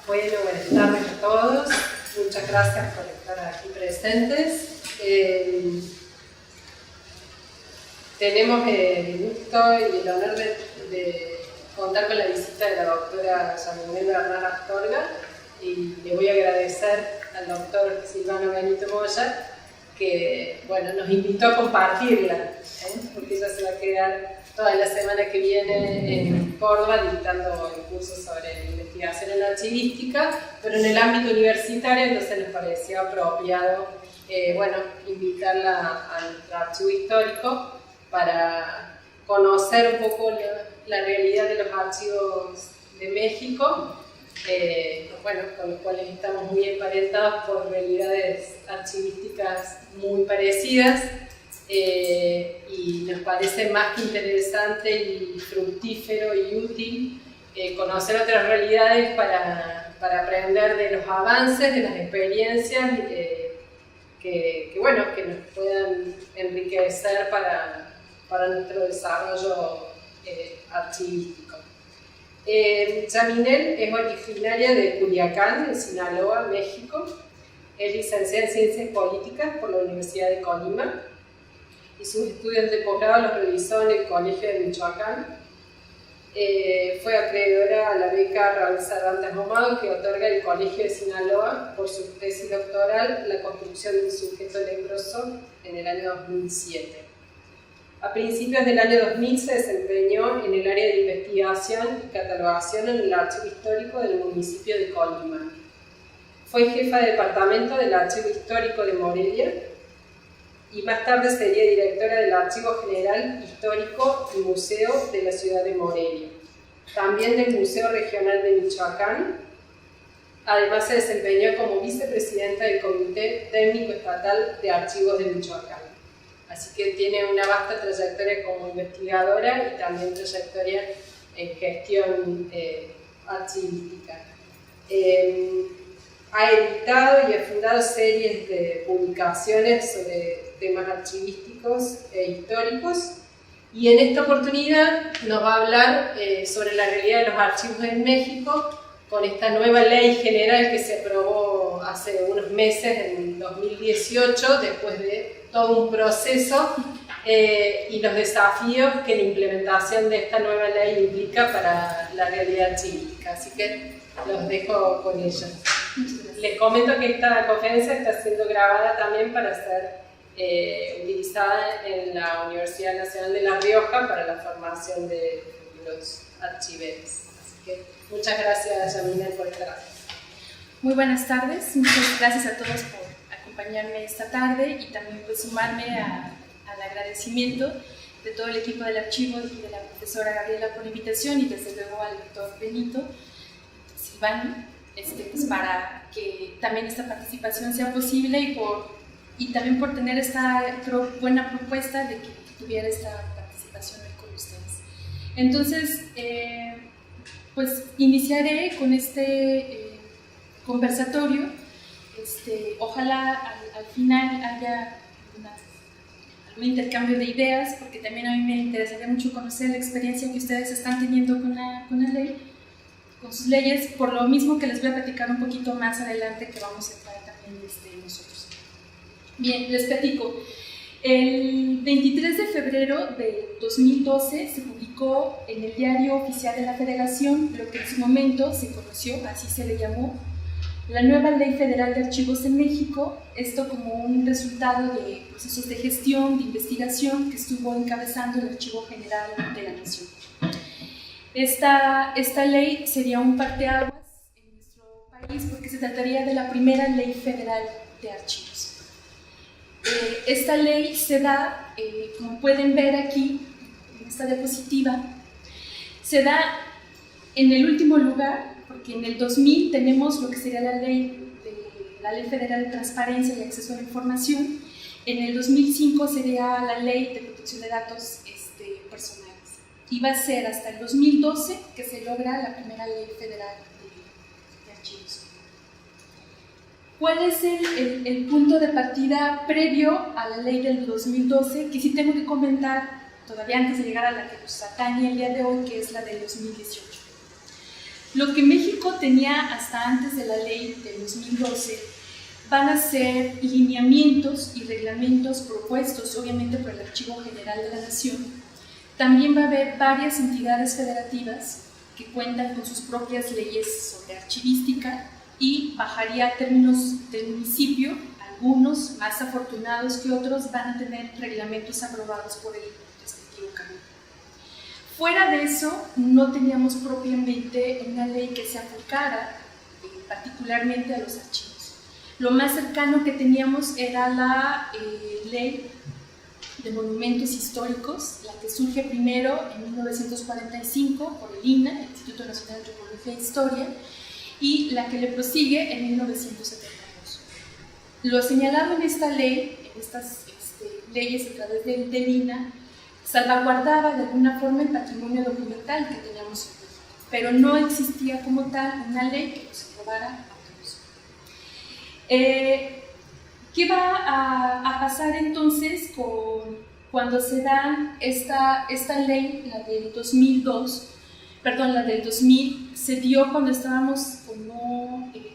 Bueno, buenas tardes a todos. Muchas gracias por estar aquí presentes. Tenemos el gusto y el honor de contar con la visita de la doctora Yamilén Bernal Astorga, y le voy a agradecer al doctor Silvano Benito Moya que nos invitó a compartirla, porque ella se va a quedar toda la semana que viene en Córdoba dictando el curso sobre investigación en archivística, pero en el ámbito universitario, entonces nos pareció apropiado invitarla al archivo histórico para conocer un poco la realidad de los archivos de México, con los cuales estamos muy emparentados por realidades archivísticas muy parecidas, y nos parece más que interesante y fructífero y útil conocer otras realidades para aprender de los avances, de las experiencias que nos puedan enriquecer para nuestro desarrollo archivístico. Yamilén es originaria de Culiacán, en Sinaloa, México. Es licenciada en Ciencias Políticas por la Universidad de Colima y sus estudios de posgrado los realizó en el Colegio de Michoacán. Fue acreedora a la beca Raúl Cervantes Ahumado que otorga el Colegio de Sinaloa por su tesis doctoral La construcción del sujeto leproso en el año 2007. A principios del año 2000 se desempeñó en el área de investigación y catalogación en el Archivo Histórico del municipio de Colima. Fue jefa de departamento del Archivo Histórico de Morelia y más tarde sería directora del Archivo General Histórico y Museo de la ciudad de Morelia, también del Museo Regional de Michoacán. Además se desempeñó como vicepresidenta del Comité Técnico Estatal de Archivos de Michoacán. Así que tiene una vasta trayectoria como investigadora y también trayectoria en gestión archivística. Ha editado y ha fundado series de publicaciones sobre temas archivísticos e históricos, y en esta oportunidad nos va a hablar sobre la realidad de los archivos en México con esta nueva ley general que se aprobó hace unos meses, en 2018, después de todo un proceso y los desafíos que la implementación de esta nueva ley implica para la realidad archivística. Así que los dejo con ellos. Les comento que esta conferencia está siendo grabada también para ser utilizada en la Universidad Nacional de La Rioja para la formación de los archiveros. Así que muchas gracias, Yamilén, por estar aquí. Muy buenas tardes, muchas gracias a todos por acompañarme esta tarde y también sumarme al agradecimiento de todo el equipo del archivo y de la profesora Gabriela por la invitación, y desde luego al doctor Benito Silvano, para que también esta participación sea posible y también por tener esta buena propuesta de que tuviera esta participación hoy con ustedes. Entonces, iniciaré con este conversatorio. Ojalá al final haya algún intercambio de ideas, porque también a mí me interesaría mucho conocer la experiencia que ustedes están teniendo con la ley, con sus leyes, por lo mismo que les voy a platicar un poquito más adelante, que vamos a entrar también nosotros. Bien, les platico. El 23 de febrero de 2012 se publicó en el Diario Oficial de la Federación lo que en su momento se conoció, así se le llamó, la nueva Ley Federal de Archivos en México, esto como un resultado de procesos de gestión, de investigación que estuvo encabezando el Archivo General de la Nación. Esta ley sería un parteaguas en nuestro país porque se trataría de la primera Ley Federal de Archivos. Esta ley se da, como pueden ver aquí, en esta diapositiva, se da en el último lugar, porque en el 2000 tenemos lo que sería la Ley Federal de Transparencia y Acceso a la Información. En el 2005 sería la Ley de Protección de Datos Personales. Y va a ser hasta el 2012 que se logra la primera Ley Federal de Archivos. ¿Cuál es el punto de partida previo a la ley del 2012? Que sí tengo que comentar todavía antes de llegar a la que nos atañe el día de hoy, que es la del 2018. Lo que México tenía hasta antes de la ley de 2012 van a ser lineamientos y reglamentos propuestos, obviamente, por el Archivo General de la Nación. También va a haber varias entidades federativas que cuentan con sus propias leyes sobre archivística y bajaría a términos del municipio. Algunos, más afortunados que otros, van a tener reglamentos aprobados por el respectivo cabildo. Fuera de eso, no teníamos propiamente una ley que se aplicara particularmente a los archivos. Lo más cercano que teníamos era la ley de monumentos históricos, la que surge primero en 1945 por el INAH, el Instituto Nacional de Antropología e Historia, y la que le prosigue en 1972. Lo señalado en esta ley, en estas leyes a través del INAH, salvaguardaba de alguna forma el patrimonio documental que teníamos en México, pero no existía como tal una ley que nos aprobara a todos. ¿Qué va a pasar entonces cuando se da esta ley, la del 2000, se dio cuando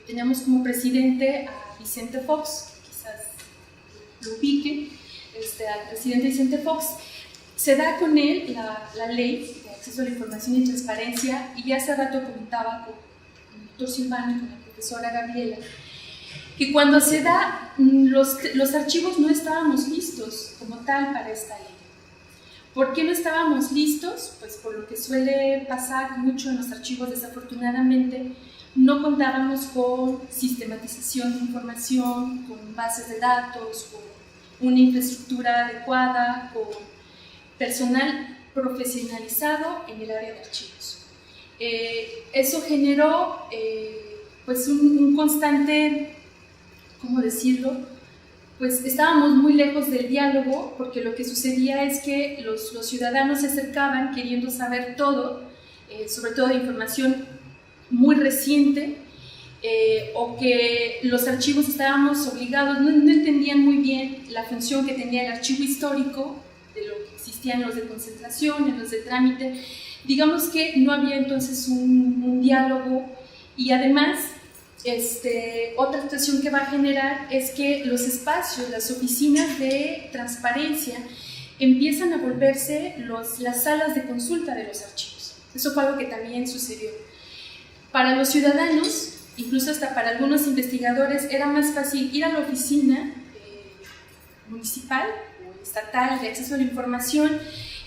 teníamos como presidente a Vicente Fox, que quizás lo ubiquen, al presidente Vicente Fox. Se da con él la ley de acceso a la información y transparencia, y ya hace rato comentaba con el doctor Silvano y con la profesora Gabriela, que cuando se da, los archivos no estábamos listos como tal para esta ley. ¿Por qué no estábamos listos? Pues por lo que suele pasar mucho en los archivos, desafortunadamente, no contábamos con sistematización de información, con bases de datos, con una infraestructura adecuada, con personal profesionalizado en el área de archivos. Eso generó pues un constante, ¿cómo decirlo? Pues estábamos muy lejos del diálogo, porque lo que sucedía es que los ciudadanos se acercaban queriendo saber todo, sobre todo de información muy reciente, o que los archivos estábamos obligados, no entendían muy bien la función que tenía el archivo histórico, de lo que existían los de concentración, en los de trámite. Digamos que no había entonces un diálogo, y además otra situación que va a generar es que los espacios, las oficinas de transparencia empiezan a volverse las salas de consulta de los archivos. Eso fue algo que también sucedió. Para los ciudadanos, incluso hasta para algunos investigadores, era más fácil ir a la oficina municipal o estatal de acceso a la información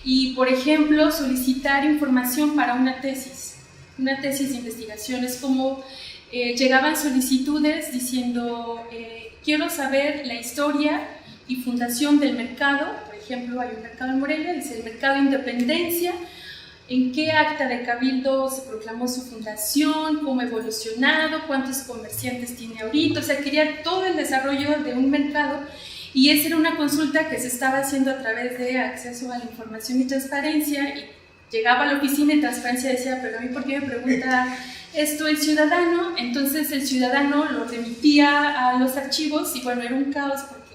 y, por ejemplo, solicitar información para una tesis de investigación. Es como llegaban solicitudes diciendo quiero saber la historia y fundación del mercado. Por ejemplo, hay un mercado en Morelia, dice el Mercado Independencia, en qué acta de cabildo se proclamó su fundación, cómo ha evolucionado, cuántos comerciantes tiene ahorita. O sea, quería todo el desarrollo de un mercado, y esa era una consulta que se estaba haciendo a través de acceso a la información y transparencia. Y llegaba a la oficina de transparencia y decía, pero a mí, ¿por qué me pregunta esto el ciudadano? Entonces el ciudadano lo remitía a los archivos, y bueno, era un caos, porque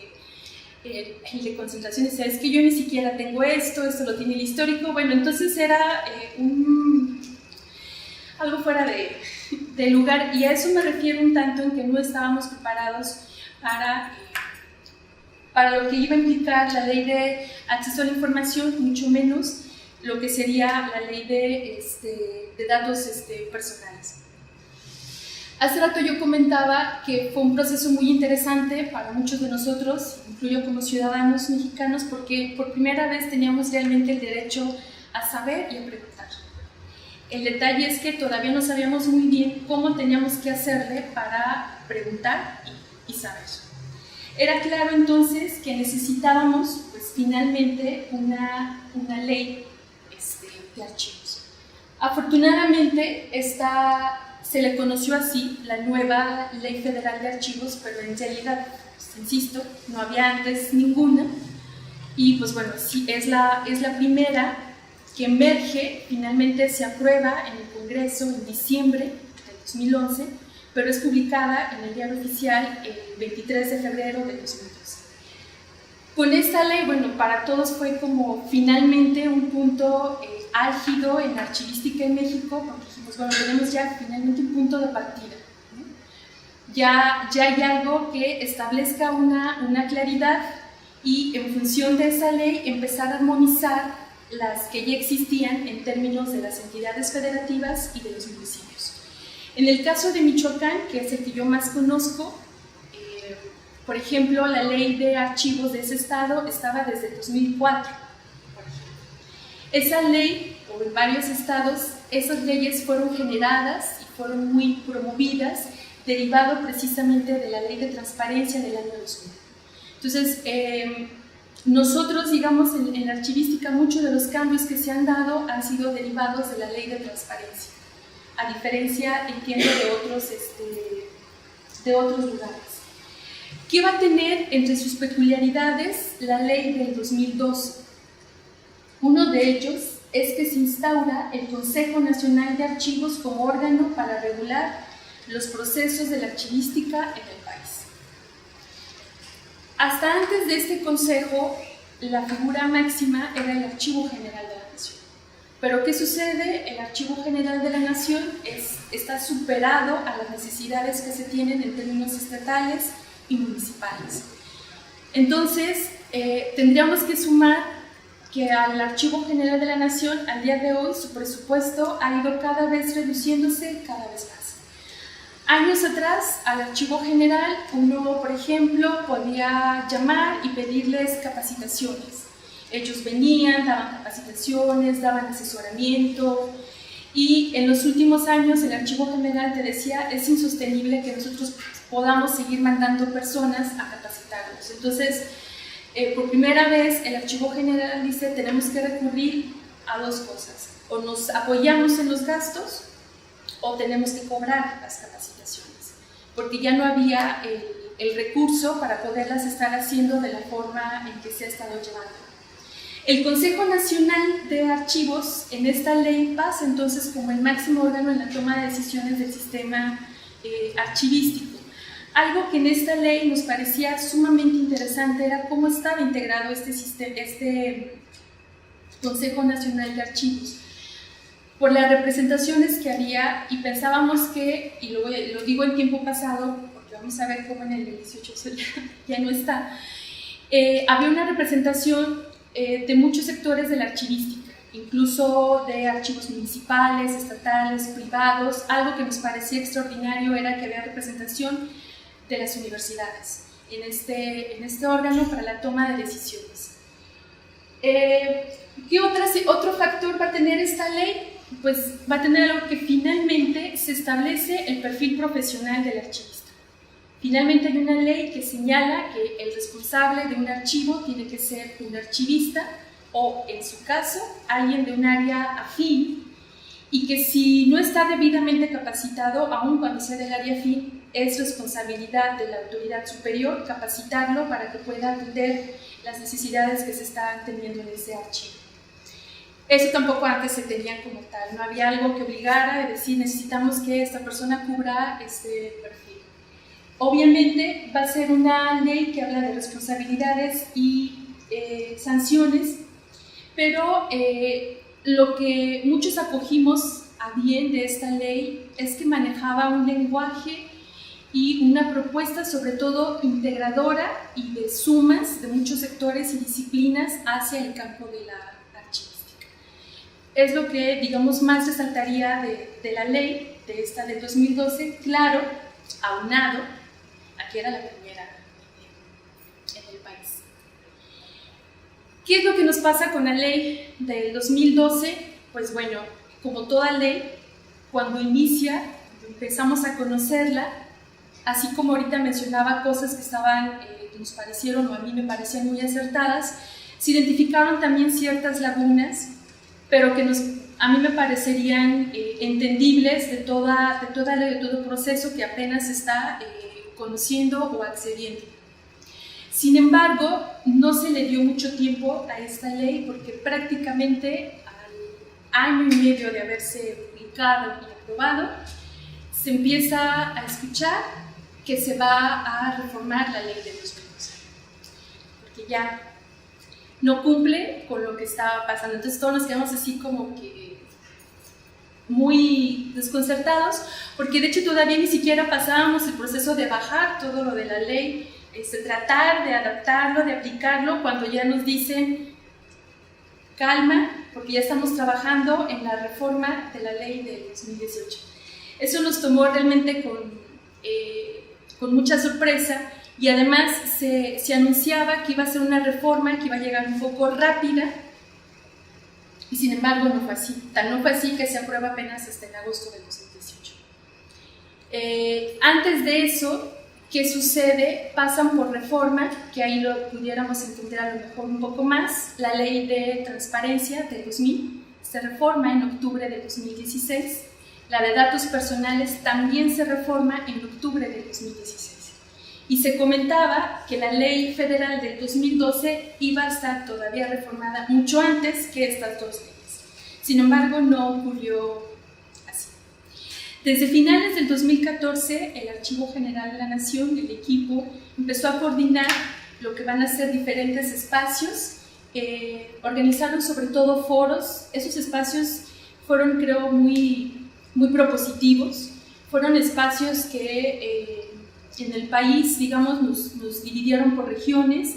el de concentración decía, es que yo ni siquiera tengo esto lo tiene el histórico. Bueno, entonces era algo fuera de lugar, y a eso me refiero un tanto, en que no estábamos preparados para lo que iba a implicar la ley de acceso a la información, mucho menos lo que sería la ley de datos personales. Hace rato yo comentaba que fue un proceso muy interesante para muchos de nosotros, incluyo como ciudadanos mexicanos, porque por primera vez teníamos realmente el derecho a saber y a preguntar. El detalle es que todavía no sabíamos muy bien cómo teníamos que hacerle para preguntar y saber. Era claro entonces que necesitábamos, pues, finalmente una ley de archivos. Afortunadamente, se le conoció así, la nueva Ley Federal de Archivos, pero en realidad, pues, insisto, no había antes ninguna, y pues bueno, sí, es la primera que emerge. Finalmente se aprueba en el Congreso en diciembre de 2011, pero es publicada en el Diario Oficial el 23 de febrero de 2012. Con esta ley, bueno, para todos fue como finalmente un punto álgido en la archivística en México, porque dijimos, bueno, tenemos ya finalmente un punto de partida, ¿no? Ya hay algo que establezca una claridad y en función de esa ley empezar a armonizar las que ya existían en términos de las entidades federativas y de los municipios. En el caso de Michoacán, que es el que yo más conozco, por ejemplo, la ley de archivos de ese estado estaba desde 2004. Esa ley, o en varios estados, esas leyes fueron generadas y fueron muy promovidas, derivado precisamente de la ley de transparencia del año 2000. Entonces, nosotros, digamos, en la archivística, muchos de los cambios que se han dado han sido derivados de la ley de transparencia, a diferencia, entiendo, de otros lugares. ¿Qué va a tener entre sus peculiaridades la ley del 2012? Uno de ellos es que se instaura el Consejo Nacional de Archivos como órgano para regular los procesos de la archivística en el país. Hasta antes de este consejo, la figura máxima era el Archivo General de la Nación. Pero ¿qué sucede? El Archivo General de la Nación está superado a las necesidades que se tienen en términos estatales y municipales. Entonces, tendríamos que sumar que al Archivo General de la Nación, al día de hoy, su presupuesto ha ido cada vez reduciéndose cada vez más. Años atrás, al Archivo General, uno, por ejemplo, podía llamar y pedirles capacitaciones. Ellos venían, daban capacitaciones, daban asesoramiento, y en los últimos años el Archivo General te decía, es insostenible que nosotros podamos seguir mandando personas a capacitarnos. Entonces, por primera vez el Archivo General dice, tenemos que recurrir a dos cosas, o nos apoyamos en los gastos, o tenemos que cobrar las capacitaciones, porque ya no había el recurso para poderlas estar haciendo de la forma en que se ha estado llevando. El Consejo Nacional de Archivos en esta ley pasa entonces como el máximo órgano en la toma de decisiones del sistema archivístico. Algo que en esta ley nos parecía sumamente interesante era cómo estaba integrado este Consejo Nacional de Archivos, por las representaciones que había, y pensábamos que, y lo digo en tiempo pasado, porque vamos a ver cómo en el 18 ya no está, había una representación de muchos sectores de la archivística, incluso de archivos municipales, estatales, privados. Algo que nos parecía extraordinario era que había representación de las universidades en este órgano para la toma de decisiones. ¿Qué otro factor va a tener esta ley? Pues va a tener algo que finalmente se establece el perfil profesional del archivista. Finalmente hay una ley que señala que el responsable de un archivo tiene que ser un archivista o, en su caso, alguien de un área afín, y que si no está debidamente capacitado, aun cuando sea del área afín, es responsabilidad de la autoridad superior capacitarlo para que pueda atender las necesidades que se están teniendo en ese archivo. Eso tampoco antes se tenía como tal, no había algo que obligara a decir necesitamos que esta persona cubra este perfil. Obviamente va a ser una ley que habla de responsabilidades y sanciones, pero lo que muchos acogimos a bien de esta ley es que manejaba un lenguaje y una propuesta sobre todo integradora y de sumas de muchos sectores y disciplinas hacia el campo de la archivística. Es lo que, digamos, más resaltaría de la ley, de esta del 2012, claro, aunado a que era la primera en el país. ¿Qué es lo que nos pasa con la ley del 2012? Pues bueno, como toda ley, cuando inicia, empezamos a conocerla, así como ahorita mencionaba cosas que nos parecieron, o a mí me parecían muy acertadas, se identificaron también ciertas lagunas, pero que a mí me parecerían entendibles de toda ley, de todo proceso que apenas se está conociendo o accediendo. Sin embargo, no se le dio mucho tiempo a esta ley porque prácticamente al año y medio de haberse publicado y aprobado, se empieza a escuchar que se va a reformar la ley de 2012. que ya no cumple con lo que estaba pasando. Entonces todos nos quedamos así como que muy desconcertados, porque de hecho todavía ni siquiera pasábamos el proceso de bajar todo lo de la ley, tratar de adaptarlo, de aplicarlo, cuando ya nos dicen calma, porque ya estamos trabajando en la reforma de la ley del 2018. Eso nos tomó realmente con mucha sorpresa, y además se anunciaba que iba a ser una reforma que iba a llegar un poco rápida, y sin embargo no fue así. Tan no fue así que se aprueba apenas hasta en agosto del 2018. Antes de eso, ¿qué sucede? Pasan por reforma, que ahí lo pudiéramos entender a lo mejor un poco más, la ley de transparencia del 2000, se reforma en octubre del 2016, la de datos personales también se reforma en octubre del 2016. Y se comentaba que la ley federal del 2012 iba a estar todavía reformada mucho antes que estas dos leyes. Sin embargo, no ocurrió así. Desde finales del 2014, el Archivo General de la Nación, el equipo, empezó a coordinar lo que van a ser diferentes espacios. Organizaron sobre todo foros. Esos espacios fueron, creo, muy propositivos. Fueron espacios que en el país, digamos, nos dividieron por regiones,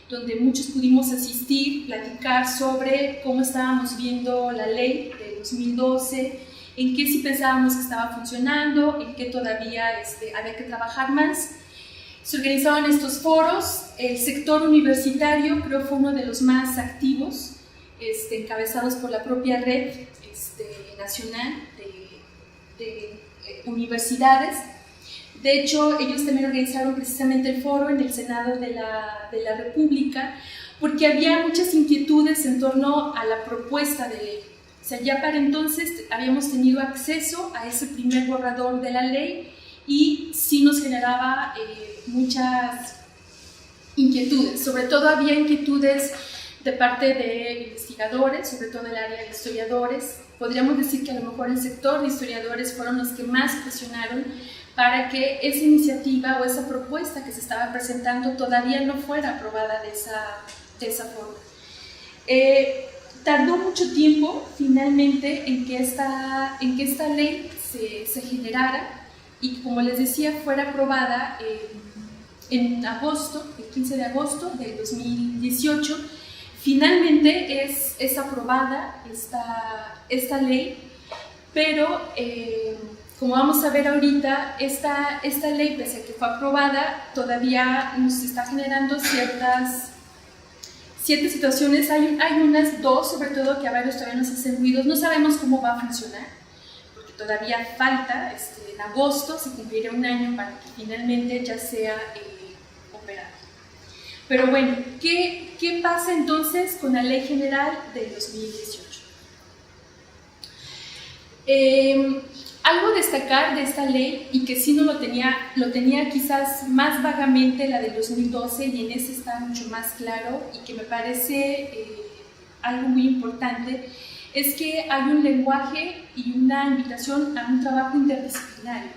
donde muchos pudimos asistir, platicar sobre cómo estábamos viendo la ley de 2012, en qué sí pensábamos que estaba funcionando, en qué todavía había que trabajar más. Se organizaban estos foros. El sector universitario creo fue uno de los más activos, encabezados por la propia red nacional de universidades. De hecho, ellos también organizaron precisamente el foro en el Senado de la República, porque había muchas inquietudes en torno a la propuesta de ley. O sea, ya para entonces habíamos tenido acceso a ese primer borrador de la ley y sí nos generaba muchas inquietudes. Sobre todo había inquietudes de parte de investigadores, sobre todo del área de historiadores. Podríamos decir que a lo mejor el sector de historiadores fueron los que más presionaron para que esa iniciativa o esa propuesta que se estaba presentando todavía no fuera aprobada de esa forma. Tardó mucho tiempo finalmente en que esta ley se generara y, como les decía, fuera aprobada en agosto, el 15 de agosto del 2018. Finalmente es aprobada esta ley, pero como vamos a ver ahorita, esta ley, pese a que fue aprobada, todavía nos está generando ciertas situaciones. Hay unas dos, sobre todo, que a varios todavía nos hacen ruidos. No sabemos cómo va a funcionar, porque todavía falta. En agosto se cumplirá un año para que finalmente ya sea operada. Pero bueno, ¿qué pasa entonces con la Ley General del 2018? Algo a destacar de esta ley, y que sí no lo tenía quizás más vagamente la del 2012, y en ese está mucho más claro, y que me parece algo muy importante, es que hay un lenguaje y una invitación a un trabajo interdisciplinario.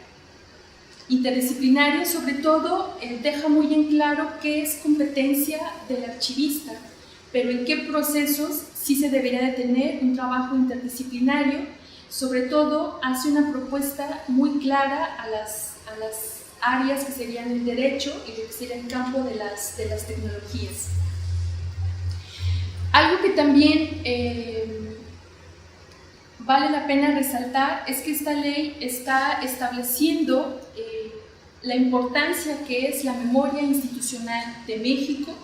Interdisciplinario, sobre todo, deja muy en claro qué es competencia del archivista, pero en qué procesos sí se debería de tener un trabajo interdisciplinario. Sobre todo, hace una propuesta muy clara a las áreas que serían el derecho y lo que sería el campo de las tecnologías. Algo que también vale la pena resaltar es que esta ley está estableciendo la importancia que es la memoria institucional de México.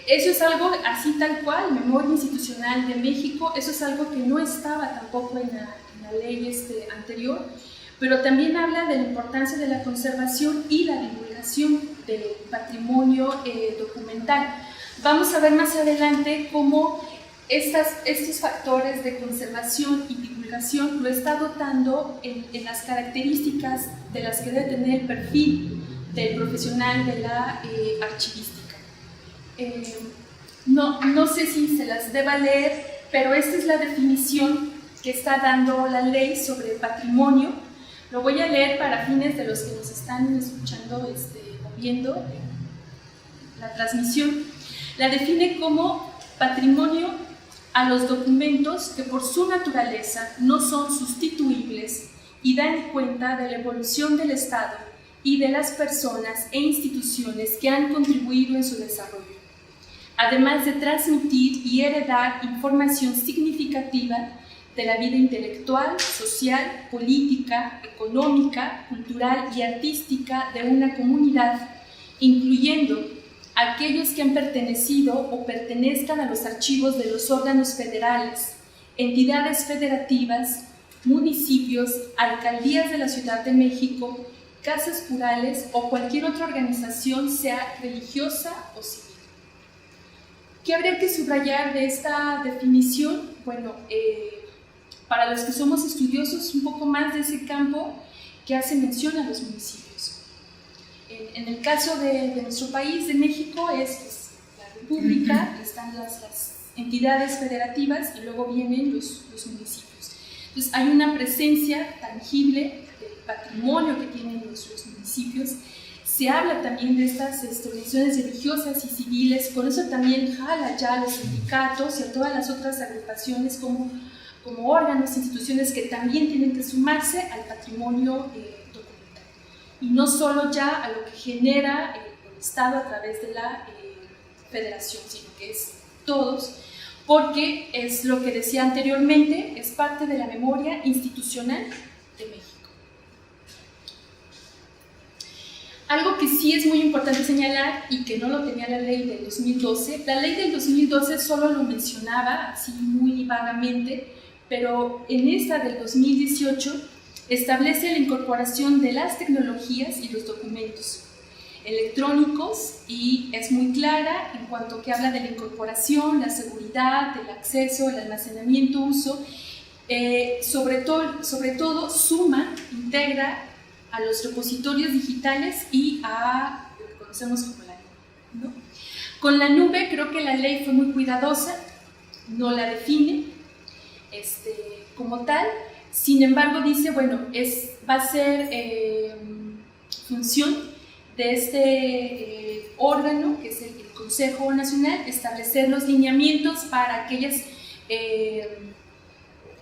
Eso es algo así tal cual, memoria institucional de México. Eso es algo que no estaba tampoco en la ley anterior, pero también habla de la importancia de la conservación y la divulgación del patrimonio documental. Vamos a ver más adelante cómo estos factores de conservación y divulgación lo está dotando en las características de las que debe tener el perfil del profesional de la archivística. No sé si se las deba leer, pero esta es la definición que está dando la ley sobre patrimonio. Lo voy a leer para fines de los que nos están escuchando o viendo la transmisión, la define como patrimonio a los documentos que por su naturaleza no son sustituibles y dan cuenta de la evolución del Estado y de las personas e instituciones que han contribuido en su desarrollo, además de transmitir y heredar información significativa de la vida intelectual, social, política, económica, cultural y artística de una comunidad, incluyendo aquellos que han pertenecido o pertenezcan a los archivos de los órganos federales, entidades federativas, municipios, alcaldías de la Ciudad de México, casas curales o cualquier otra organización, sea religiosa o civil. ¿Qué habría que subrayar de esta definición? Bueno, para los que somos estudiosos un poco más de ese campo, que hace mención a los municipios. En el caso de nuestro país, de México, es la República, están las entidades federativas y luego vienen los municipios. Entonces hay una presencia tangible del patrimonio que tienen los municipios. Se habla también de estas organizaciones religiosas y civiles, por eso también jala ya a los sindicatos y a todas las otras agrupaciones como órganos, instituciones que también tienen que sumarse al patrimonio documental. Y no solo ya a lo que genera el Estado a través de la federación, sino que es todos, porque es lo que decía anteriormente, es parte de la memoria institucional de México. Algo que sí es muy importante señalar y que no lo tenía la ley del 2012, la ley del 2012 solo lo mencionaba así muy vagamente, pero en esta del 2018 establece la incorporación de las tecnologías y los documentos electrónicos y es muy clara en cuanto que habla de la incorporación, la seguridad, el acceso, el almacenamiento, uso, sobre todo suma, integra a los repositorios digitales y a lo que conocemos como la nube, ¿no? Con la nube creo que la ley fue muy cuidadosa, no la define como tal, sin embargo dice, bueno, va a ser función de este órgano, que es el Consejo Nacional, establecer los lineamientos para aquellas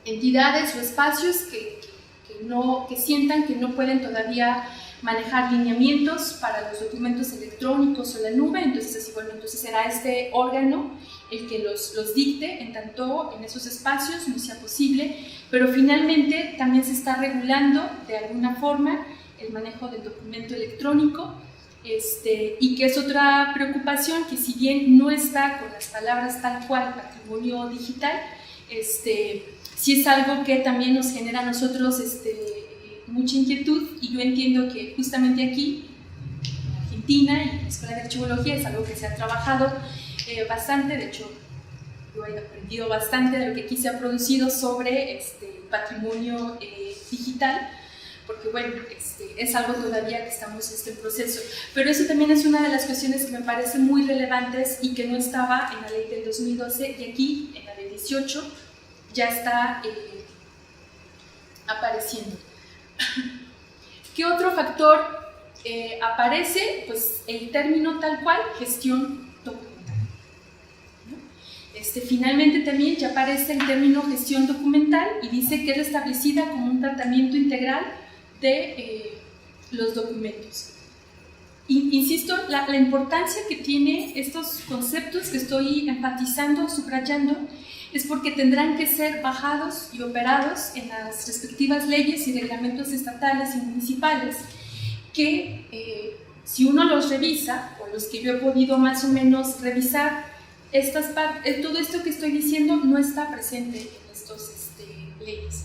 entidades o espacios que sientan que no pueden todavía manejar lineamientos para los documentos electrónicos o la nube. Entonces así, bueno, entonces será este órgano el que los dicte, en tanto en esos espacios no sea posible, pero finalmente también se está regulando de alguna forma el manejo del documento electrónico, y que es otra preocupación que, si bien no está con las palabras tal cual patrimonio digital, sí es algo que también nos genera a nosotros mucha inquietud, y yo entiendo que justamente aquí en Argentina y en la Escuela de Archivología es algo que se ha trabajado bastante. De hecho yo he aprendido bastante de lo que aquí se ha producido sobre patrimonio digital, porque bueno, es algo todavía que estamos en proceso, pero eso también es una de las cuestiones que me parecen muy relevantes y que no estaba en la ley del 2012, y aquí en la del 18 ya está apareciendo. ¿Qué otro factor aparece? Pues el término tal cual, gestión documental, ¿no? Finalmente también ya aparece el término gestión documental y dice que es establecida como un tratamiento integral de los documentos. Insisto, la importancia que tiene estos conceptos que estoy enfatizando, subrayando, es porque tendrán que ser bajados y operados en las respectivas leyes y reglamentos estatales y municipales, que si uno los revisa, o los que yo he podido más o menos revisar, todo esto que estoy diciendo no está presente en estas leyes.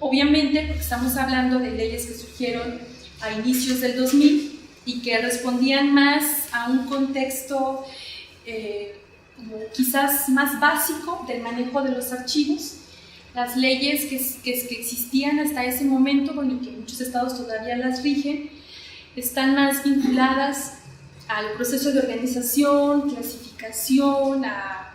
Obviamente, porque estamos hablando de leyes que surgieron a inicios del 2000 y que respondían más a un contexto como quizás más básico del manejo de los archivos. Las leyes que existían hasta ese momento, bueno, y que muchos estados todavía las rigen, están más vinculadas al proceso de organización, clasificación, a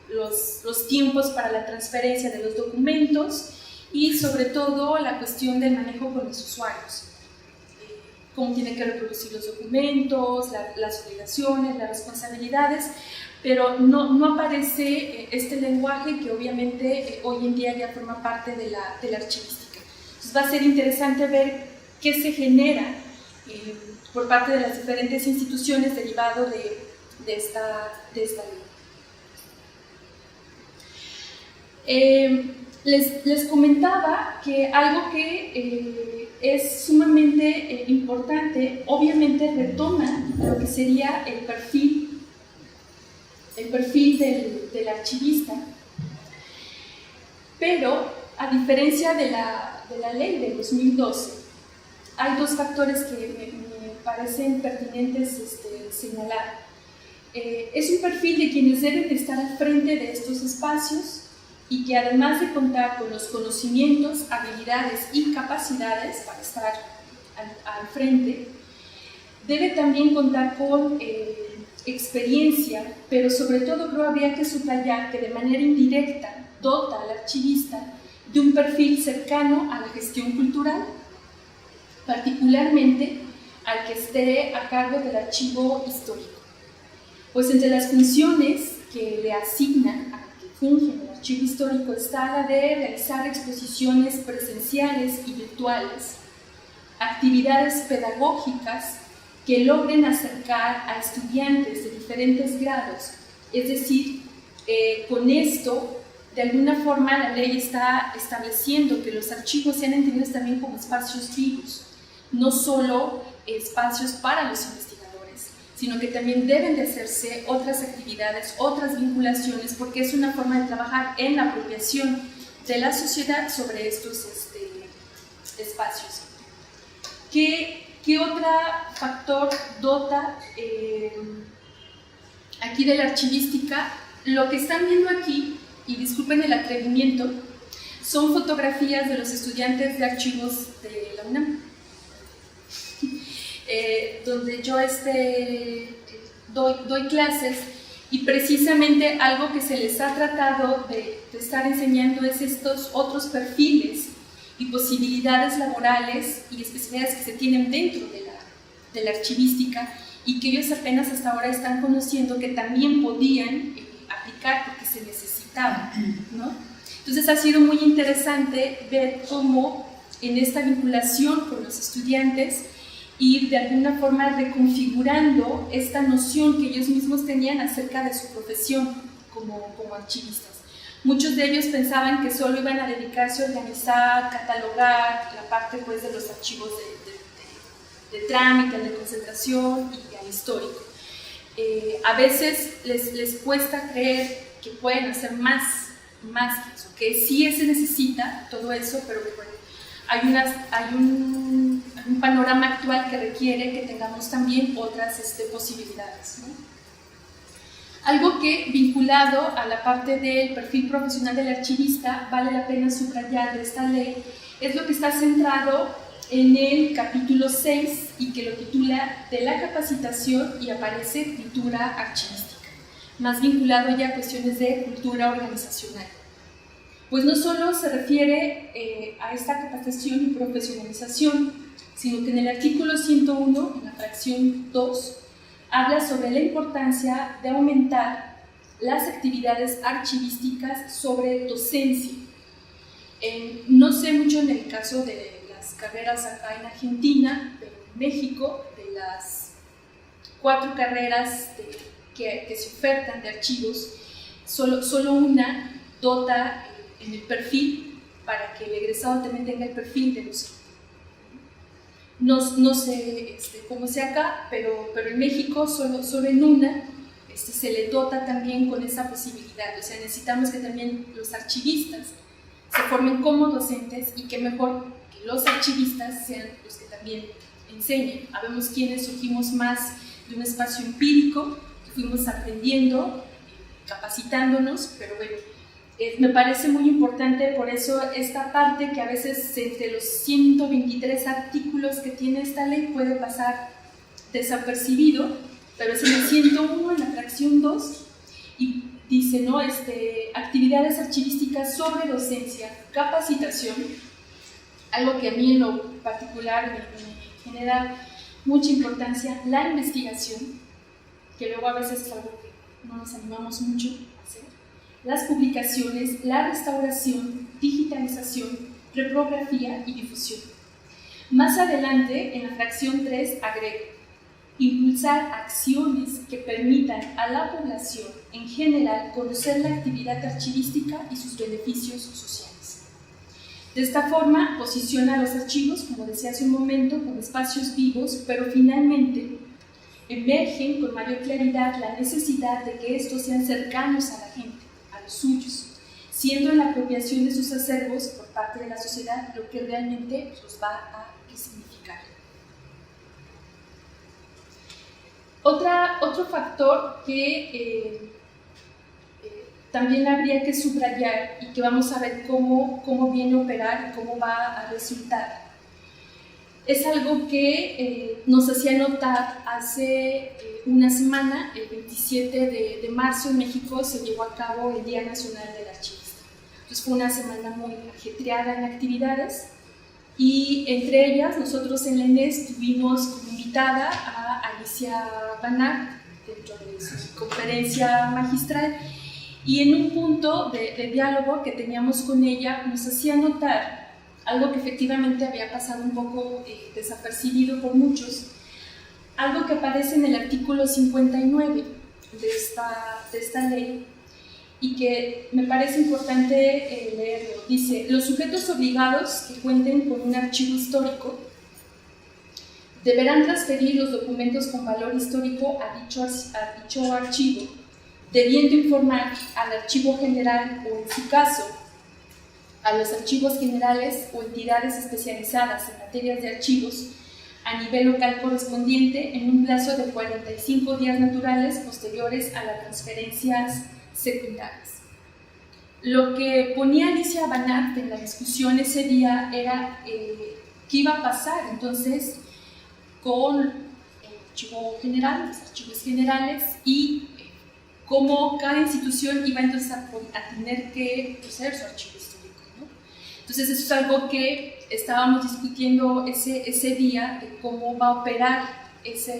los tiempos para la transferencia de los documentos y sobre todo la cuestión del manejo con los usuarios. cómo tiene que reproducir los documentos, las obligaciones, las responsabilidades, pero no aparece este lenguaje que obviamente hoy en día ya forma parte de la archivística. Entonces va a ser interesante ver qué se genera por parte de las diferentes instituciones derivado de esta ley. Les comentaba que algo que es sumamente importante, obviamente retoma lo que sería el perfil del archivista, pero a diferencia de la ley de 2012, hay dos factores que me parecen pertinentes señalar. Es un perfil de quienes deben estar al frente de estos espacios y que además de contar con los conocimientos, habilidades y capacidades para estar al frente, debe también contar con experiencia, pero sobre todo creo habría que subrayar que de manera indirecta dota al archivista de un perfil cercano a la gestión cultural, particularmente al que esté a cargo del archivo histórico. Pues entre las funciones que le asignan a que funge en el archivo histórico está la de realizar exposiciones presenciales y virtuales, actividades pedagógicas que logren acercar a estudiantes de diferentes grados, es decir, con esto, de alguna forma la ley está estableciendo que los archivos sean entendidos también como espacios vivos, no solo espacios para los investigadores, sino que también deben de hacerse otras actividades, otras vinculaciones, porque es una forma de trabajar en la apropiación de la sociedad sobre estos espacios. ¿Qué otro factor dota aquí de la archivística? Lo que están viendo aquí, y disculpen el atrevimiento, son fotografías de los estudiantes de archivos de la UNAM, donde yo doy clases, y precisamente algo que se les ha tratado de estar enseñando es estos otros perfiles y posibilidades laborales y especialidades que se tienen dentro de la archivística y que ellos apenas hasta ahora están conociendo que también podían aplicar porque se necesitaba, ¿no? Entonces ha sido muy interesante ver cómo en esta vinculación con los estudiantes ir de alguna forma reconfigurando esta noción que ellos mismos tenían acerca de su profesión como archivistas. Muchos de ellos pensaban que solo iban a dedicarse a organizar, catalogar la parte pues, de los archivos de trámite, de concentración y al histórico. A veces les cuesta creer que pueden hacer más que eso, que sí se necesita todo eso, pero que bueno, hay un panorama actual que requiere que tengamos también otras posibilidades, ¿no? Algo que, vinculado a la parte del perfil profesional del archivista, vale la pena subrayar de esta ley, es lo que está centrado en el capítulo 6 y que lo titula de la capacitación y aparece escritura archivística, más vinculado ya a cuestiones de cultura organizacional. Pues no solo se refiere a esta capacitación y profesionalización, sino que en el artículo 101, en la fracción 2, habla sobre la importancia de aumentar las actividades archivísticas sobre docencia. No sé mucho en el caso de las carreras acá en Argentina, pero en México, de las 4 carreras que se ofertan de archivos, solo una dota en el perfil para que el egresado también tenga el perfil de docente. No sé cómo sea acá, pero en México solo en una se le dota también con esa posibilidad. O sea, necesitamos que también los archivistas se formen como docentes y que mejor que los archivistas sean los que también enseñen. Habemos quienes surgimos más de un espacio empírico, que fuimos aprendiendo, capacitándonos, pero bueno, me parece muy importante por eso esta parte que a veces entre los 123 artículos que tiene esta ley puede pasar desapercibido, pero es en el 101, en la fracción 2, y dice, ¿no? Actividades archivísticas sobre docencia, capacitación, algo que a mí en lo particular me genera mucha importancia la investigación, que luego a veces es algo que no nos animamos mucho a hacer, las publicaciones, la restauración, digitalización, reprografía y difusión. Más adelante, en la fracción 3, agrego: impulsar acciones que permitan a la población en general conocer la actividad archivística y sus beneficios sociales. De esta forma, posiciona a los archivos, como decía hace un momento, como espacios vivos, pero finalmente emergen con mayor claridad la necesidad de que estos sean cercanos a la gente, a los suyos, siendo en la apropiación de sus acervos por parte de la sociedad lo que realmente los va a resignificar. Otro factor que también habría que subrayar y que vamos a ver cómo viene a operar y cómo va a resultar, es algo que nos hacía notar hace una semana. El 27 de marzo en México se llevó a cabo el Día Nacional del Archivista. Entonces fue una semana muy ajetreada en actividades, y entre ellas nosotros en la ENES tuvimos como invitada a Alicia Banach dentro de su conferencia magistral, y en un punto de diálogo que teníamos con ella nos hacía notar algo que efectivamente había pasado un poco desapercibido por muchos, algo que aparece en el artículo 59 de esta ley y que me parece importante leerlo. Dice: los sujetos obligados que cuenten con un archivo histórico deberán transferir los documentos con valor histórico a dicho archivo, debiendo informar al archivo general o, en su caso, a los archivos generales o entidades especializadas en materias de archivos a nivel local correspondiente en un plazo de 45 días naturales posteriores a las transferencias secundarias. Lo que ponía Alicia Banach en la discusión ese día era qué iba a pasar entonces con el archivo general, los archivos generales, y cómo cada institución iba entonces a tener que poseer su archivo histórico, ¿no? Entonces eso es algo que estábamos discutiendo ese día, de cómo va a operar esa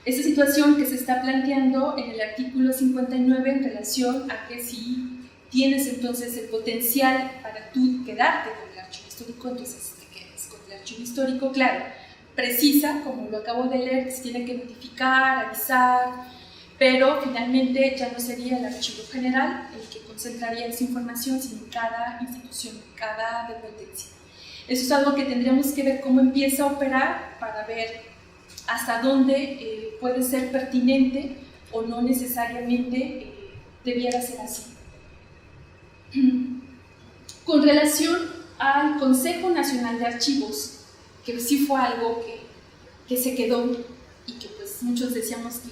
situación que se está planteando en el artículo 59 en relación a que si tienes entonces el potencial para tú quedarte con el archivo histórico, entonces te quedas con el archivo histórico. Claro, precisa, como lo acabo de leer, que se tiene que notificar, avisar, pero finalmente ya no sería el archivo general el que concentraría esa información, sino cada institución, cada dependencia. Eso es algo que tendríamos que ver cómo empieza a operar para ver hasta dónde puede ser pertinente o no necesariamente debiera ser así. Con relación al Consejo Nacional de Archivos, que sí fue algo que se quedó y que pues muchos decíamos que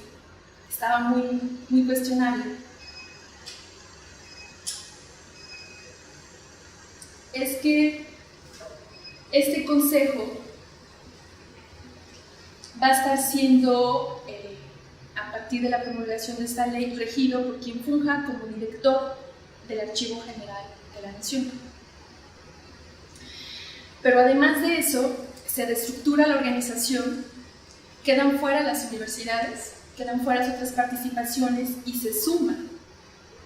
estaba muy cuestionable, es que este consejo va a estar siendo, a partir de la promulgación de esta ley, regido por quien funja como director del Archivo General de la Nación. Pero además de eso, se reestructura la organización, quedan fuera las universidades, quedan fuera las otras participaciones y se suma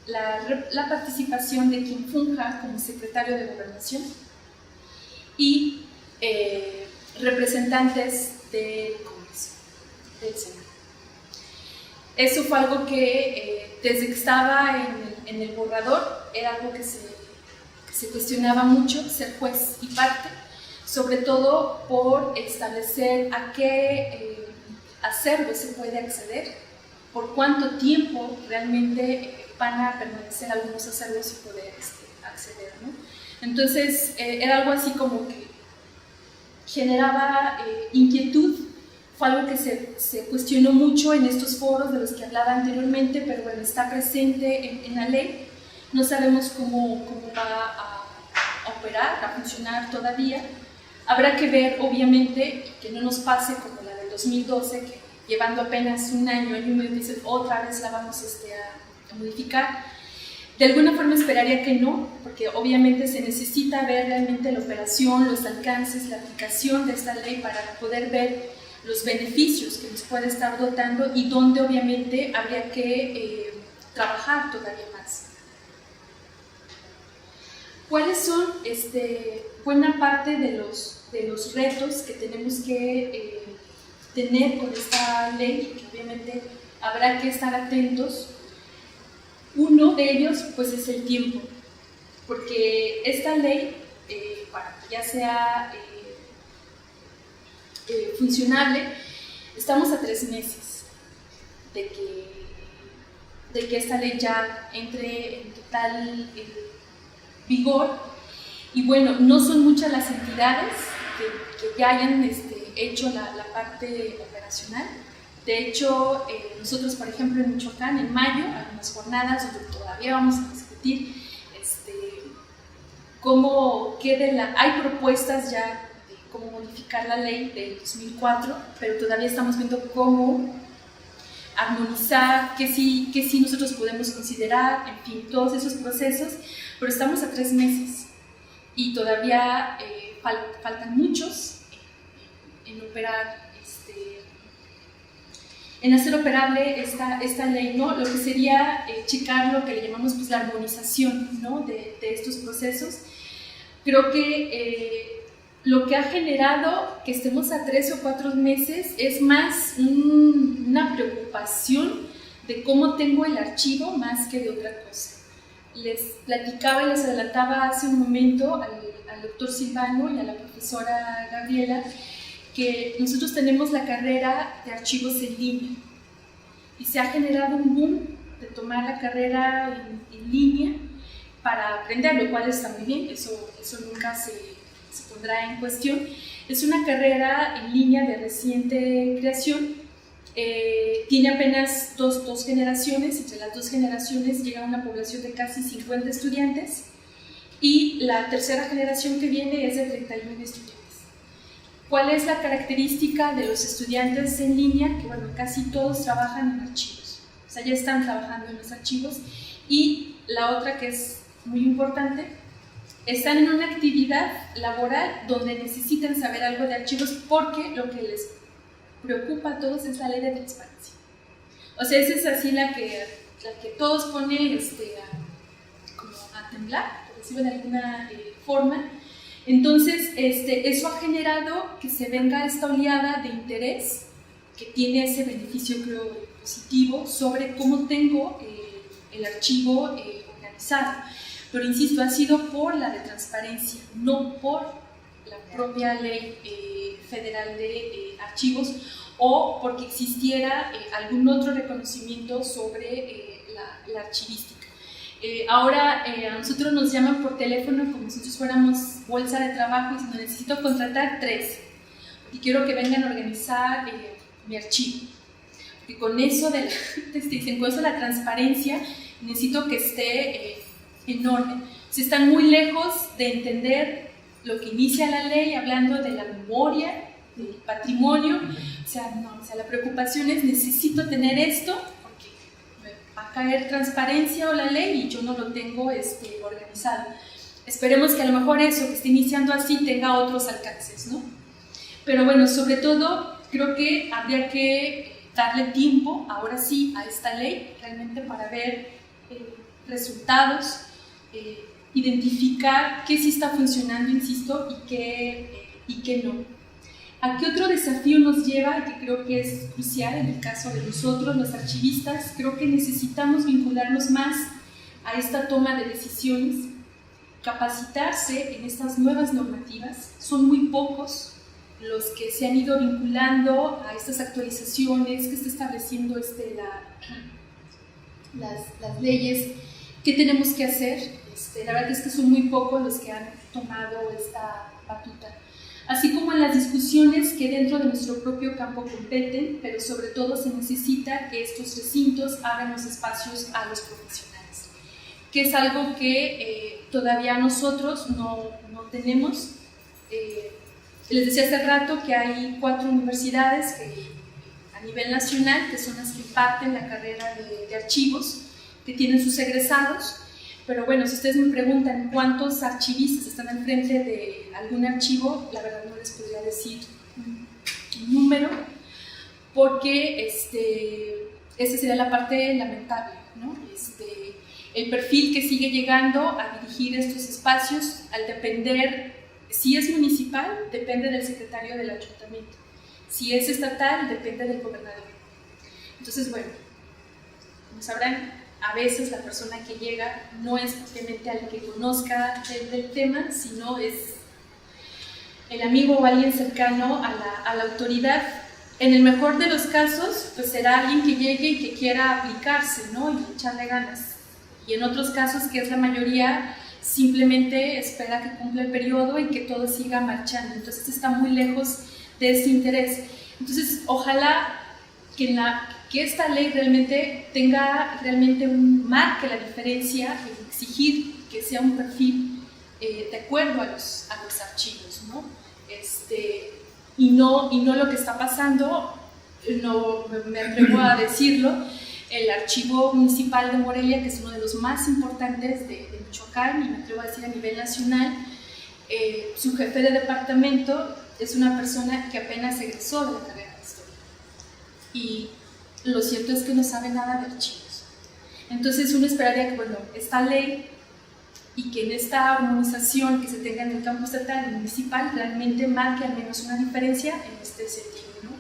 la participación de quien funja como secretario de Gobernación y representantes del Congreso, del Senado. Eso fue algo que desde que estaba en el borrador era algo que se cuestionaba mucho, ser juez y parte, sobre todo por establecer a qué acervo se puede acceder, por cuánto tiempo realmente van a permanecer algunos acervos y poder acceder, ¿no? Entonces era algo así como que generaba inquietud. Fue algo que se cuestionó mucho en estos foros de los que hablaba anteriormente, pero bueno, está presente en la ley. No sabemos cómo va a operar, a funcionar todavía. Habrá que ver, obviamente, que no nos pase como la del 2012, que llevando apenas un año y medio dicen otra vez la vamos a modificar. De alguna forma esperaría que no, porque obviamente se necesita ver realmente la operación, los alcances, la aplicación de esta ley para poder ver los beneficios que nos puede estar dotando y donde obviamente habría que trabajar todavía más. ¿Cuáles son buena parte de los retos que tenemos que tener con esta ley, que obviamente habrá que estar atentos? Uno de ellos pues es el tiempo, porque esta ley, para que ya sea funcionable, estamos a 3 meses de que esta ley ya entre en total vigor, y bueno, no son muchas las entidades que ya hayan hecho la parte operacional. De hecho, nosotros, por ejemplo, en Michoacán, en mayo, hay unas jornadas donde todavía vamos a discutir cómo hay propuestas ya de cómo modificar la ley del 2004, pero todavía estamos viendo cómo armonizar, qué sí nosotros podemos considerar, en fin, todos esos procesos, pero estamos a 3 meses y todavía faltan muchos en operar, en hacer operable esta ley, ¿no? Lo que sería checar lo que le llamamos pues, la armonización, ¿no? de estos procesos. Creo que lo que ha generado que estemos a 3 o 4 meses es más una preocupación de cómo tengo el archivo más que de otra cosa. Les platicaba y les adelantaba hace un momento al doctor Silvano y a la profesora Gabriela que nosotros tenemos la carrera de archivos en línea y se ha generado un boom de tomar la carrera en línea para aprender, lo cual está muy bien, eso nunca se pondrá en cuestión. Es una carrera en línea de reciente creación, tiene apenas dos generaciones, entre las 2 generaciones llega una población de casi 50 estudiantes y la tercera generación que viene es de 39 estudiantes. ¿Cuál es la característica de los estudiantes en línea? Que bueno, casi todos trabajan en archivos, o sea, ya están trabajando en los archivos. Y la otra que es muy importante, están en una actividad laboral donde necesitan saber algo de archivos porque lo que les preocupa a todos es la ley de transparencia. O sea, esa es así la que todos ponen como a temblar, por decirlo de alguna forma. Entonces, eso ha generado que se venga esta oleada de interés que tiene ese beneficio, creo, positivo sobre cómo tengo el archivo organizado. Pero insisto, ha sido por la de transparencia, no por la propia ley federal de archivos o porque existiera algún otro reconocimiento sobre la archivística. Ahora a nosotros nos llaman por teléfono como si nosotros fuéramos bolsa de trabajo y diciendo necesito contratar 3 y quiero que vengan a organizar mi archivo. Y con eso con eso la transparencia necesito que esté en orden. Si están muy lejos de entender lo que inicia la ley hablando de la memoria, del patrimonio, o sea, la preocupación es necesito tener esto porque va a caer transparencia o la ley y yo no lo tengo organizado. Esperemos que a lo mejor eso que esté iniciando así tenga otros alcances, ¿no? Pero bueno, sobre todo creo que habría que darle tiempo, ahora sí, a esta ley, realmente para ver resultados, identificar qué sí está funcionando, insisto, y qué no. ¿A qué otro desafío nos lleva? Que creo que es crucial en el caso de nosotros, los archivistas. Creo que necesitamos vincularnos más a esta toma de decisiones, capacitarse en estas nuevas normativas. Son muy pocos los que se han ido vinculando a estas actualizaciones que está estableciendo las leyes. ¿Qué tenemos que hacer? La verdad es que son muy pocos los que han tomado esta batuta. Así como en las discusiones que dentro de nuestro propio campo competen, pero sobre todo se necesita que estos recintos abran los espacios a los profesionales, que es algo que todavía nosotros no tenemos. Les decía hace rato que hay 4 universidades a nivel nacional que son las que imparten la carrera de archivos, que tienen sus egresados, Pero bueno, si ustedes me preguntan cuántos archivistas están al frente de algún archivo, la verdad no les podría decir un número, porque esa sería la parte lamentable, ¿no? El perfil que sigue llegando a dirigir estos espacios, al depender, si es municipal, depende del secretario del ayuntamiento, si es estatal, depende del gobernador. Entonces, bueno, como sabrán, a veces la persona que llega no es propiamente alguien que conozca del tema, sino es el amigo o alguien cercano a la autoridad. En el mejor de los casos, pues será alguien que llegue y que quiera aplicarse, ¿no? Y echarle ganas. Y en otros casos, que es la mayoría, simplemente espera que cumpla el periodo y que todo siga marchando. Entonces está muy lejos de ese interés. Entonces, ojalá que esta ley realmente marque la diferencia en exigir que sea un perfil de acuerdo a los archivos, ¿no? Y no lo que está pasando, no me atrevo a decirlo, el archivo municipal de Morelia, que es uno de los más importantes de Michoacán, y me atrevo a decir a nivel nacional, su jefe de departamento es una persona que apenas egresó de la carrera de historia. Y lo cierto es que no sabe nada de archivos. Entonces uno esperaría que, bueno, esta ley y que en esta armonización que se tenga en el campo estatal y municipal realmente marque al menos una diferencia en este sentido, ¿no?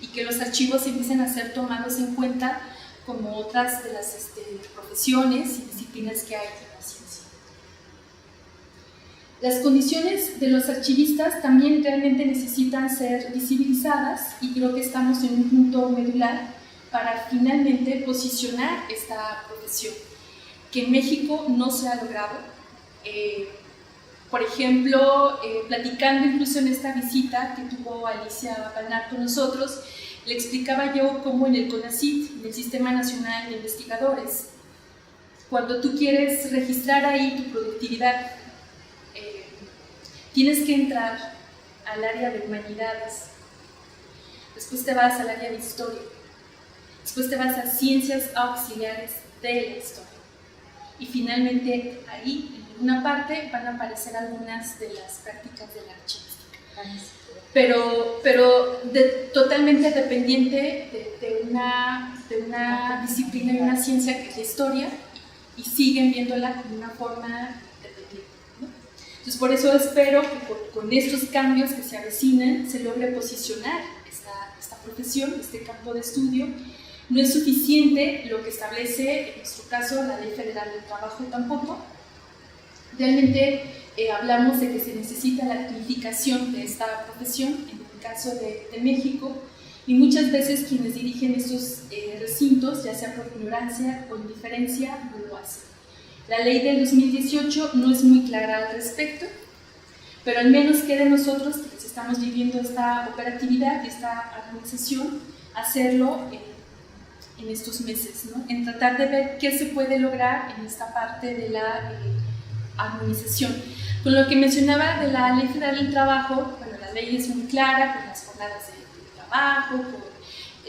Y que los archivos empiecen a ser tomados en cuenta como otras de las profesiones y disciplinas que hay en la ciencia. Las condiciones de los archivistas también realmente necesitan ser visibilizadas, y creo que estamos en un punto medular para finalmente posicionar esta profesión, que en México no se ha logrado. Por ejemplo, platicando incluso en esta visita que tuvo Alicia Balnar con nosotros, le explicaba yo cómo en el CONACYT, en el Sistema Nacional de Investigadores, cuando tú quieres registrar ahí tu productividad, tienes que entrar al área de humanidades, después te vas al área de historia, después te vas a ciencias auxiliares de la historia, y finalmente ahí, en una parte, van a aparecer algunas de las prácticas de la archivística. Pero totalmente dependiente de una disciplina y una ciencia que es la historia, y siguen viéndola como una forma dependiente, ¿no? Entonces, por eso espero que con estos cambios que se avecinan se logre posicionar esta profesión, este campo de estudio. No es suficiente lo que establece, en nuestro caso, la Ley Federal del Trabajo tampoco. Realmente hablamos de que se necesita la tipificación de esta profesión, en el caso de México, y muchas veces quienes dirigen estos recintos, ya sea por ignorancia o indiferencia, no lo hacen. La ley del 2018 no es muy clara al respecto, pero al menos queda en nosotros, quienes estamos viviendo esta operatividad, esta armonización, hacerlo en estos meses, ¿no? En tratar de ver qué se puede lograr en esta parte de la armonización. Con lo que mencionaba de la Ley Federal del Trabajo, bueno, la ley es muy clara con las jornadas de trabajo,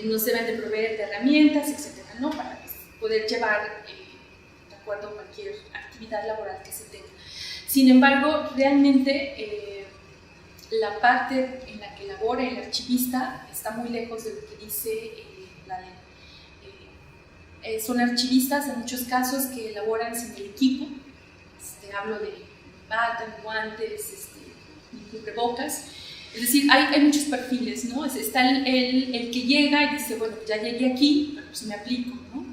no se deben de proveer de herramientas, etcétera, ¿no? Para poder llevar de acuerdo a cualquier actividad laboral que se tenga. Sin embargo, realmente la parte en la que labora el archivista está muy lejos de lo que dice la ley. Son archivistas en muchos casos que elaboran sin el equipo. Hablo de bata, guantes, cubrebocas. Es decir, hay muchos perfiles, ¿no? Está el que llega y dice, bueno, ya llegué aquí, pero pues me aplico, ¿no?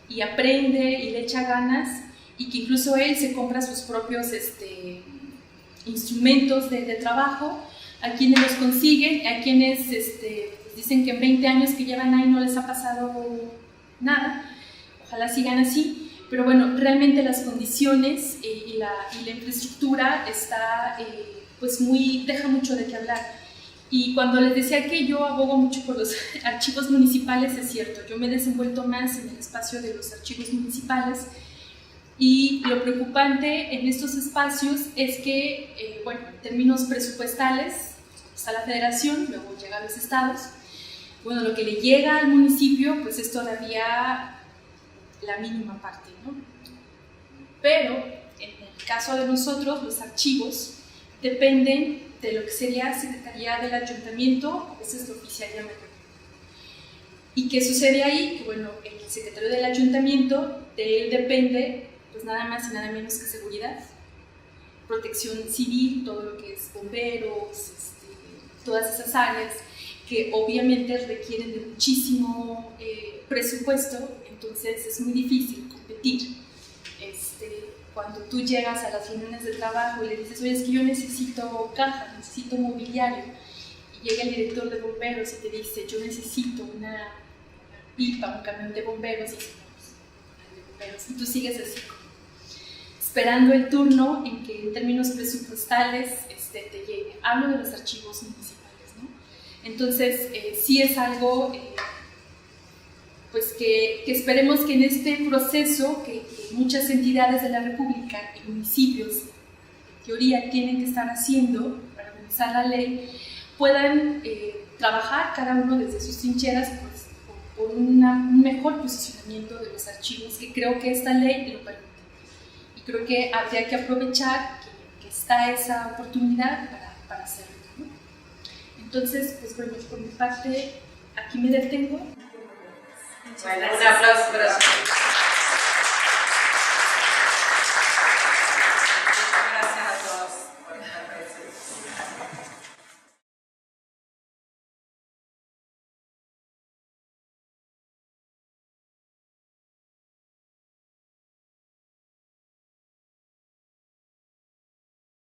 Y aprende y le echa ganas, y que incluso él se compra sus propios instrumentos de trabajo, a quienes los consiguen, a quienes dicen que en 20 años que llevan ahí no les ha pasado nada. Ojalá sigan así. Pero bueno, realmente las condiciones y la infraestructura está, pues deja mucho de qué hablar. Y cuando les decía que yo abogo mucho por los archivos municipales, es cierto, yo me he desenvuelto más en el espacio de los archivos municipales, y lo preocupante en estos espacios es que, bueno, en términos presupuestales, está la federación, luego llega a los estados, bueno, lo que le llega al municipio, pues es todavía la mínima parte, ¿no? pero en el caso de nosotros, los archivos dependen de lo que sería Secretaría del Ayuntamiento, a veces de Oficialía Mayor. ¿Y qué sucede ahí? Que bueno, el secretario del Ayuntamiento, de él depende pues nada más y nada menos que seguridad, protección civil, todo lo que es bomberos, todas esas áreas que obviamente requieren de muchísimo presupuesto, entonces es muy difícil competir. Cuando tú llegas a las reuniones de trabajo y le dices, oye, es que yo necesito caja, necesito mobiliario, y llega el director de bomberos y te dice, yo necesito una pipa, un camión de bomberos, y tú sigues así, esperando el turno en que en términos presupuestales te llegue. Hablo de los archivos municipales, ¿no? Entonces, sí es algo pues que esperemos que en este proceso que muchas entidades de la República y municipios, en teoría, tienen que estar haciendo para realizar la ley, puedan trabajar cada uno desde sus trincheras pues, por un mejor posicionamiento de los archivos, que creo que esta ley lo permite. Y creo que habría que aprovechar que está esa oportunidad para hacerlo, ¿no? Entonces, pues bueno, por mi parte, aquí me detengo. Bueno, un aplauso para